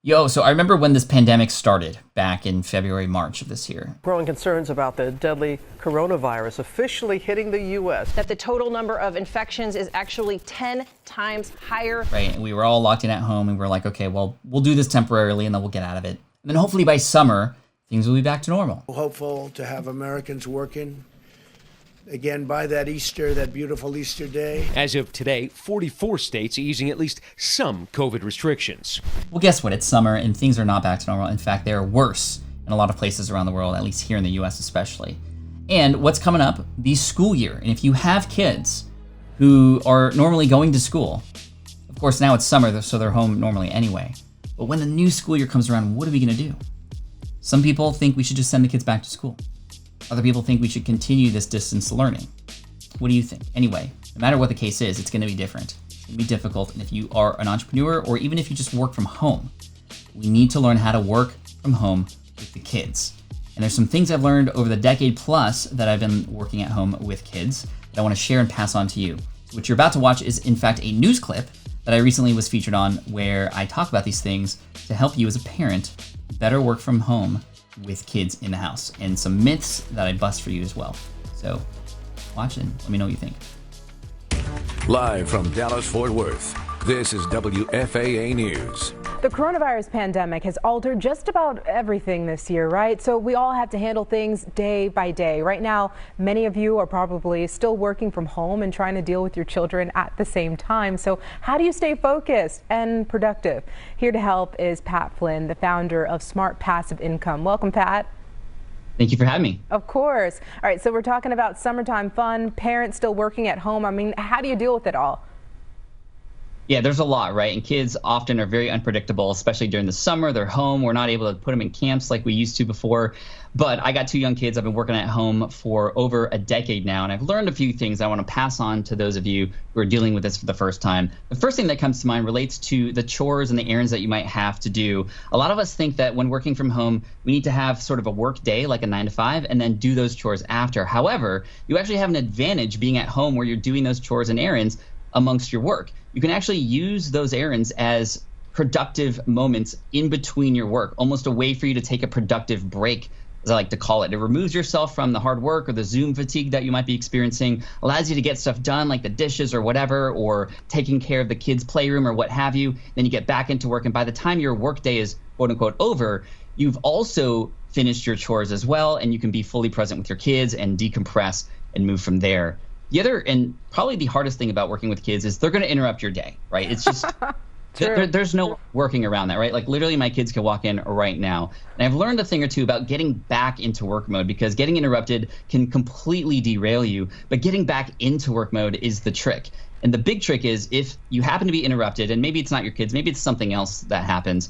Yo, so I remember when this pandemic started back in February, March of this year. Growing concerns about the deadly coronavirus officially hitting the U.S. That the total number of infections is actually 10 times higher. Right, and we were all locked in at home and we were like, okay, well, we'll do this temporarily and then we'll get out of it. And then hopefully by summer, things will be back to normal. Hopeful to have Americans working again by that Easter, that beautiful Easter day. As of today, 44 states easing at least some COVID restrictions. Well, guess what? It's summer and things are not back to normal. In fact, they are worse in a lot of places around the world, at least here in the US especially. And what's coming up? The school year. And if you have kids who are normally going to school, of course now it's summer, so they're home normally anyway. But when the new school year comes around, what are we gonna do? Some people think we should just send the kids back to school. Other people think we should continue this distance learning. What do you think? Anyway, no matter what the case is, it's going to be different. It's going to be difficult. And if you are an entrepreneur or even if you just work from home, we need to learn how to work from home with the kids. And there's some things I've learned over the decade plus that I've been working at home with kids that I want to share and pass on to you. So what you're about to watch is in fact a news clip that I recently was featured on where I talk about these things to help you as a parent better work from home with kids in the house, and some myths that I bust for you as well. So watch and let me know what you think. Live from Dallas-Fort Worth, this is WFAA News. The coronavirus pandemic has altered just about everything this year, right? So we all have to handle things day by day. Right now, many of you are probably still working from home and trying to deal with your children at the same time. So how do you stay focused and productive? Here to help is Pat Flynn, the founder of Smart Passive Income. Welcome, Pat. Thank you for having me. Of course. All right, so we're talking about summertime fun, parents still working at home. I mean, how do you deal with it all? Yeah, there's a lot, right? And kids often are very unpredictable, especially during the summer. They're home. We're not able to put them in camps like we used to before. But I got two young kids. I've been working at home for over a decade now, and I've learned a few things I want to pass on to those of you who are dealing with this for the first time. The first thing that comes to mind relates to the chores and the errands that you might have to do. A lot of us think that when working from home, we need to have sort of a work day, like a 9 to 5, and then do those chores after. However, you actually have an advantage being at home where you're doing those chores and errands amongst your work. You can actually use those errands as productive moments in between your work, almost a way for you to take a productive break, as I like to call it. It removes yourself from the hard work or the Zoom fatigue that you might be experiencing, allows you to get stuff done like the dishes or whatever, or taking care of the kids' playroom or what have you. Then you get back into work, and by the time your work day is quote unquote over, you've also finished your chores as well, and you can be fully present with your kids and decompress and move from there. The other, and probably the hardest thing about working with kids, is they're going to interrupt your day, right? It's just, there's no working around that, right? Like literally my kids can walk in right now. And I've learned a thing or two about getting back into work mode, because getting interrupted can completely derail you, but getting back into work mode is the trick. And the big trick is, if you happen to be interrupted, and maybe it's not your kids, maybe it's something else that happens,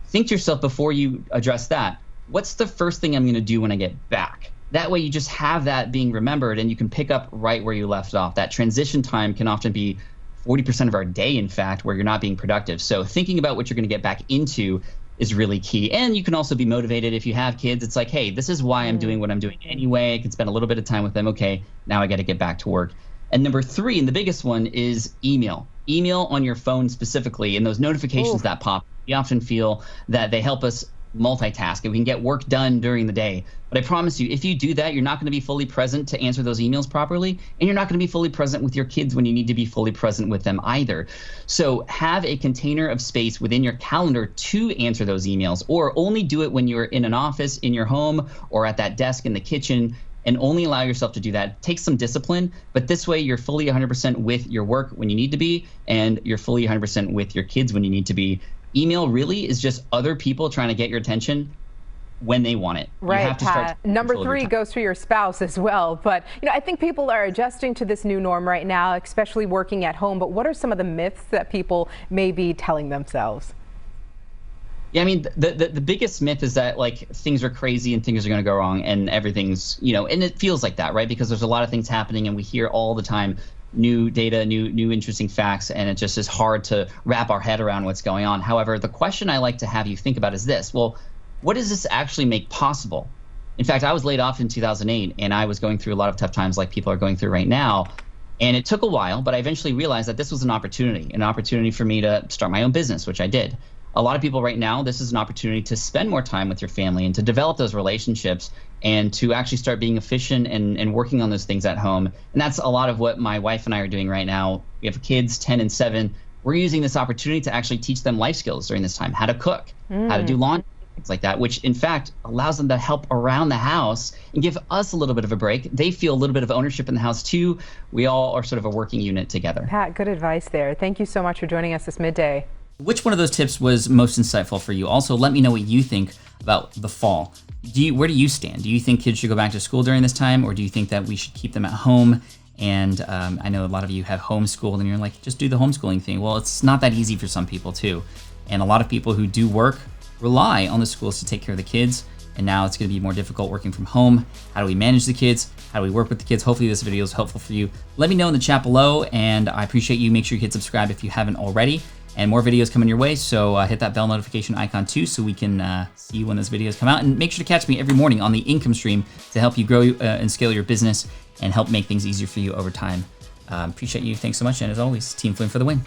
think to yourself before you address that, what's the first thing I'm going to do when I get back? That way you just have that being remembered, and you can pick up right where you left off. That transition time can often be 40% of our day, in fact, where you're not being productive. So thinking about what you're going to get back into is really key. And you can also be motivated if you have kids. It's like, hey, this is why I'm doing what I'm doing anyway. I can spend a little bit of time with them. Okay, now I got to get back to work. And number 3, and the biggest one, is email. Email on your phone specifically, and those notifications that pop. We often feel that they help us multitask and we can get work done during the day. But I promise you, if you do that, you're not going to be fully present to answer those emails properly, and you're not going to be fully present with your kids when you need to be fully present with them either. So have a container of space within your calendar to answer those emails, or only do it when you're in an office, in your home, or at that desk in the kitchen, and only allow yourself to do that. Take some discipline, but this way you're fully 100% with your work when you need to be, and you're fully 100% with your kids when you need to be. Email really is just other people trying to get your attention when they want it. Right, you have to Pat. Number 3 goes for your spouse as well. But, I think people are adjusting to this new norm right now, especially working at home. But what are some of the myths that people may be telling themselves? Yeah, I mean, the biggest myth is that, like, things are crazy and things are going to go wrong and everything's, and it feels like that, right? Because there's a lot of things happening and we hear all the time new data, new interesting facts, and it just is hard to wrap our head around what's going on. However, the question I like to have you think about is this: well, what does this actually make possible? In fact, I was laid off in 2008, and I was going through a lot of tough times like people are going through right now. And it took a while, but I eventually realized that this was an opportunity for me to start my own business, which I did. a lot of people right now, this is an opportunity to spend more time with your family and to develop those relationships and to actually start being efficient and working on those things at home. And that's a lot of what my wife and I are doing right now. We have kids 10 and 7. We're using this opportunity to actually teach them life skills during this time, how to cook, how to do laundry, things like that, which in fact allows them to help around the house and give us a little bit of a break. They feel a little bit of ownership in the house too. We all are sort of a working unit together. Pat, good advice there. Thank you so much for joining us this midday. Which one of those tips was most insightful for you? Also, let me know what you think about the fall. Where do you stand? Do you think kids should go back to school during this time, or do you think that we should keep them at home? And I know a lot of you have homeschooled and you're like, just do the homeschooling thing. Well, it's not that easy for some people too. And a lot of people who do work rely on the schools to take care of the kids. And now it's going to be more difficult working from home. How do we manage the kids? How do we work with the kids? Hopefully this video is helpful for you. Let me know in the chat below, and I appreciate you. Make sure you hit subscribe if you haven't already. And more videos coming your way, so hit that bell notification icon too so we can see when those videos come out. And make sure to catch me every morning on the income stream to help you grow and scale your business and help make things easier for you over time. Appreciate you. Thanks so much. And as always, Team Flynn for the win.